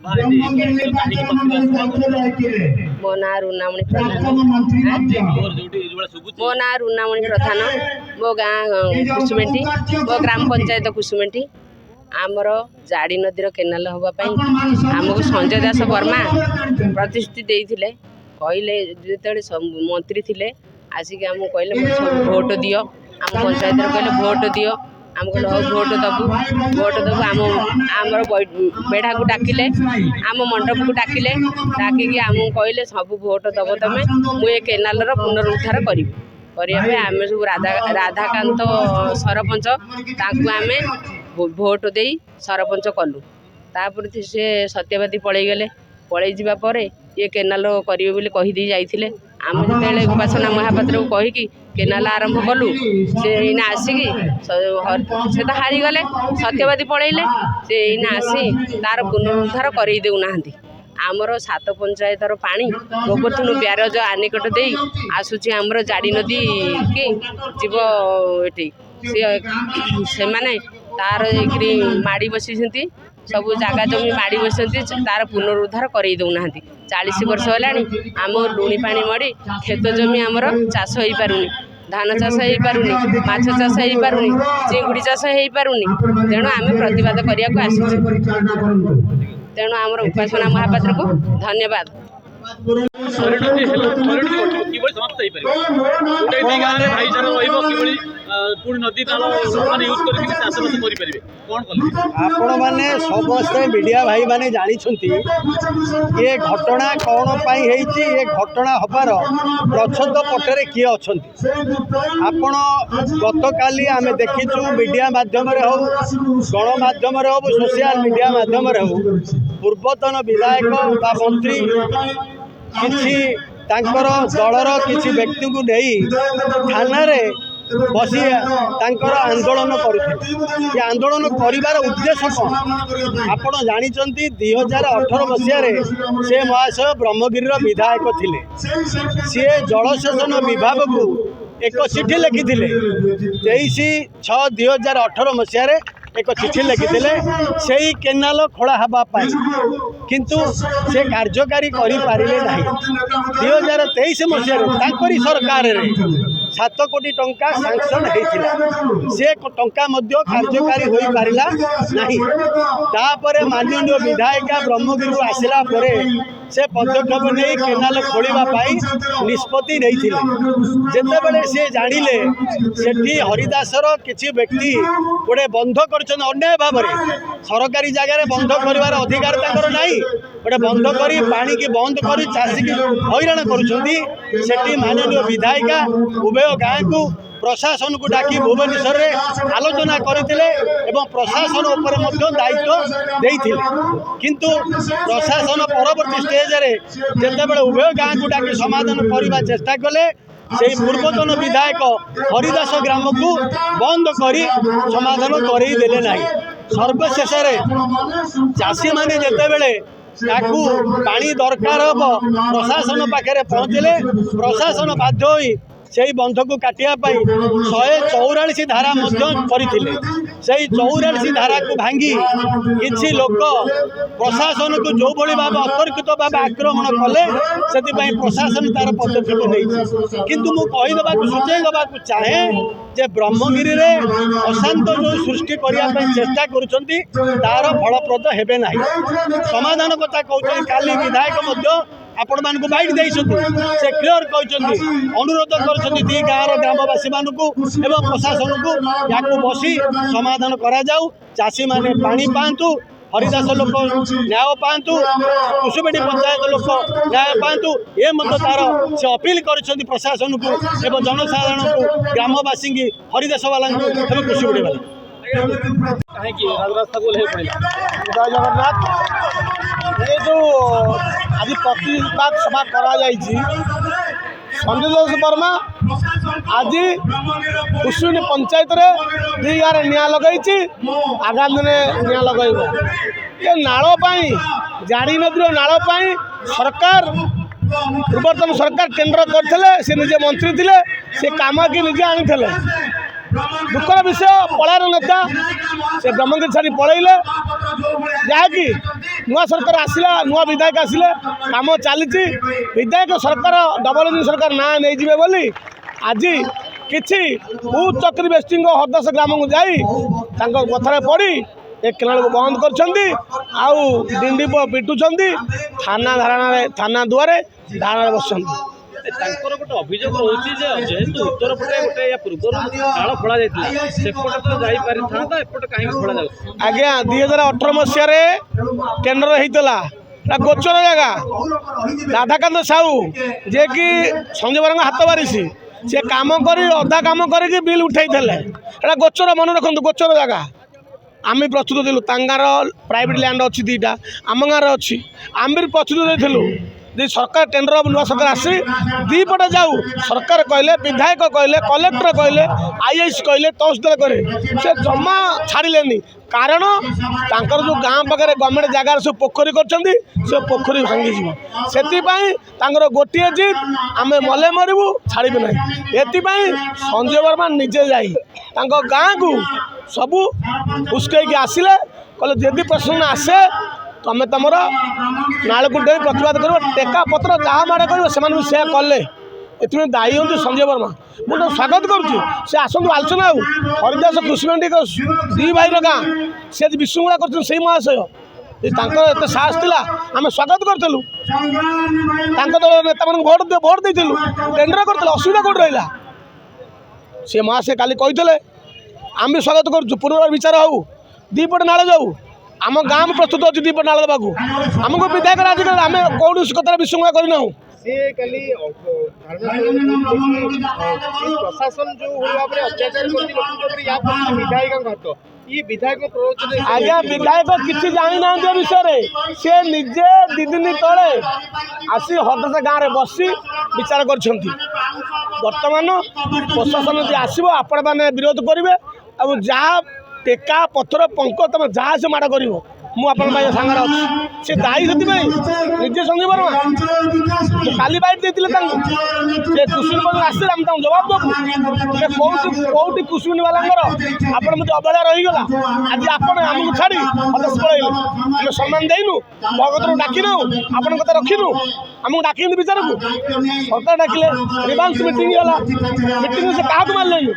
मो ना रूनामणि प्रधान मो ना रूनामणि प्रधान मो गाँ कुसुमेटी मो ग्राम पंचायत कुसुमेटी आमर जाड़ी नदीर केनाल हाँपाई आमको संजय दास वर्मा प्रतिश्रुति देते कहले जो मंत्री थे आसिक आमको कहले भोट दियो आम पंचायत कहले भोट दियो आम कहले हाँ भोट दबू आमर बेढ़ा को डाकिले आम मंडप को डाकिले डाकिकी आमको कहले सब भोट दब तुम मुझे केनाल पुनरुद्धार करी आम सब राधाकांत सरपंच आम भोट दे सरपंच कलु तापर से सत्यवादी पलैगले पलि जापर ये केनाल करेंगे बोली कहीदे जाइए आम जो उपासना महापात्र को कहीकि केनाल आरंभ कलु से इना आसिकी से तो हारीगले सत्यवादी पलैले से इना आसी तार पुनरुद्धार कर देना आमर 7 पंचायतर पानी गोबरधनु ब्यारज आनिकट दे आसूची आमर जाड़ी नदी की जीव से माने तार माड़ी बसी सब जगह जमी माड़ी बस तार पुनरुद्धार कर देना 40 वर्ष है आम लुणी पानी मड़ी खेत जमी आमर चाष हो पारुनी धान चाष हो पारुनी माछ चाष हो पारुनी चिंगुड़ी चाष हो पारुनी तेणु आम प्रतिवाद करने को आसु तेणु आमर उपासना महापात्र को धन्यवाद। आपण मैंने समस्त मीडिया भाई माने जानी ये घटना कौन पाई ये घटना हबार प्रच्छद पटरे किए अच्छा आपण गत काली आम देखीचु मीडिया मध्यम हो गणमाध्यम हो सोशल मीडिया मध्यम हो पूर्वतन विधायक बा मंत्री किसी दलर किसी व्यक्ति को नहीं थाना बसी आंदोलन करुले आंदोलन कर उद्देश्य कौन आपड़ जानी 2018 मसीह से महाशय ब्रह्मगिरी विधायक थिले सी जलसेचन विभाग को एक चिठी लिखी 23/6/2018 मसीह एक चिठी लिखी से केनाल खोला हाँपाई किंतु से कार्यकारी करें ना 2023 मसीह सरकार 7 कोटी टंका सांक्शन होता से टंका कार्यकारी हो पारा ना माननीय विधायिका ब्रह्मगिरी आसला से पदक्षेप नहीं केनाल खोलवाई निष्पत्ति नहीं जितेबले सी जानिले सेठी हरिदासर किसी व्यक्ति गोटे बंध कर अन्याय भाव में सरकारी जगह बंध कर अधिकार ना गोटे बंध कर पानी की बंद कर चाषी की हैरान कर माननीय विधायिका उभय गाँव को प्रशासन को डाकी भुवनेश्वर में आलोचना करते प्रशासन उपर दायित्व देते किंतु प्रशासन परवर्ती स्टेज जितेबाला उभय गाँव को डाकी समाधान करने चेष्टा कले से पूर्वतन विधायक हरिदास ग्राम को बंद कर समाधान करदेले ना सर्वशेष चाषी मैंने जितेबले पानी दरकार हम प्रशासन पाखे पहुँचले प्रशासन बाध्य से बंध को काटापी 144 धारा करते 144 धारा को भांगी किसी लोक प्रशासन को जो भाई भाव अतर्कित भाव आक्रमण कले से प्रशासन तार पदक्षेप नहीं किंतु मुझेदेवा सूचय देवा चाहे जे ब्रह्मगिरी अशांत जो सृष्टि करने चेष्टा कर फलप्रद हेबे ना समाधान कथा कहते काली विधायक आपण मान को बाइट से क्लियर कहते अनुरोध कर गाँव ग्रामवासी मान को एवं प्रशासन को या बसी समाधान करा जाऊ चाषी माने पानी पातु हरिदास लोक न्याय पातु कुसुमेटी पंचायत लोक न्याय पातु ये मत तार से अपील कर प्रशासन को एवं जनसाधारण को ग्रामवासी की हरिदास वाला कुसुमेटी वाला जगन्नाथ ये जो आज प्रतिवाद सभा करा संजय दास वर्मा आज कुसुमेटी पंचायत दी गाँव निआ लगे आगामी दिन निआ लगे ये नाली जाड़ी नदी नाली सरकार पूर्वतन सरकार टेंडर करते से निजे मंत्री थे से काम की निजे आनी दुखर विषय पलार नेता से ब्रह्मगिरी छाड़ी पलैले जहाँकि नुआ सरकार आसला नुआ विधायक आसिले काम चली विधायक सरकार डबल इंजिन सरकार ना नहीं जीवे बोली आज किसी चक्री बेस्टी हरदास ग्राम को जाई कथार पड़ी ए केनाल को बंद कर डिंडी पिटुंट थाना दुआरे धारणा बस ତାଙ୍କର ଗୋଟେ ଅଭିଯୋଗ ରହୁଛି ଯେ ଯେହେତୁ ଉତ୍ତର ପଟେ ଗୋଟେ ୟା ପୂର୍ବରୁ ନାଳ ଖୋଳା ଯାଇଥିଲା ସେପଟେ ତ ଯାଇପାରିଥାନ୍ତା ଏପଟେ କାହିଁକି ଖୋଳା ଯାଉଛି? ଆଜ୍ଞା 2018 ମସିହାରେ ଟେଣ୍ଡର ହେଇଥିଲା ଗୋଚର ଜାଗା ରାଧାକାନ୍ତ ସାହୁ ଯିଏକି ସଞ୍ଜୟ ବରାଙ୍କ ହାତ ବାରିସି ସେ କାମ କରି ଅଧା କାମ କରିକି ବିଲ୍ ଉଠାଇଥିଲେ ଏଇଟା ଗୋଚର ମନେ ରଖନ୍ତୁ ଗୋଚର ଜାଗା ଆମେ ପ୍ରସ୍ତୁତ ଥିଲୁ ତାଙ୍ଗାର ପ୍ରାଇଭେଟ୍ ଲ୍ୟାଣ୍ଡ ଅଛି ଦୁଇଟା ଆମ ଗାଁରେ ଅଛି ଆମେ ବି ପ୍ରସ୍ତୁତ ଦେଇଥିଲୁ सरकार टेंडर नुआ सरकार आसी दीपटे जाऊ सरकार कहले विधायक कहले कलेक्टर कहले आईएएस कहले तहसीलदार कहले से जमा छाड़िले कारण तांकर जो गाँ पाखे गवर्नमेंट जगार सब पोखरी कर पोखरी भांगी से गोटे जिद आम मले मरबू छाड़बे ना ये संजय वर्मा निजे जाई गाँ को सबू उस्कई आसिले कहले जदि प्रश्न आसे तुम तुम नालू डे प्रतिवाद कर टेका पत्र जहाँ माड़ कर से कले ये दायी हूँ संजय वर्मा मुझे स्वागत करुच्ची से आसतु आलोचना हरिदास कृषि मंडी दी भाईर गाँ सी विशृंखला कर महाशय एत साहस था आम स्वागत करूँ दल नेता मान भोट देलु टेंडर कर असुविधा कौट रहा सी महाशय काली कही आम भी स्वागत करुँ पुनर्वार विचार हो दीपटे नाल जाऊ आम गाँव में प्रस्तुत अच्छी दीप नाल देवाक आमको विधायक आज आम कौन कथा विशृंखला करना प्रशासन जो आज्ञा विधायक किसी जानी ना विषय सी निजे दी दिन तले आसी हरदास गाँव में बसी विचार करतमान प्रशासन जी आसो आपण मैंने विरोध करेंगे और जहाँ टेका पथर पंक तुम जहाँ से माड़ कर मुझे सांगे अच्छी से दायी से निजे संजय वर्मा काली बाइट देते कृषि आसते आम जवाब देवु कौटी कृषि वाला आप अवहेला रहीगला आज आपको छाड़ी हरदास पलैले आम सम्मान देनु भगत डाक आपण कथा रखिनु आमको डाक विचार को सरकार डाकिले रिभांस मीटिंग मीटिंग से क्या मारे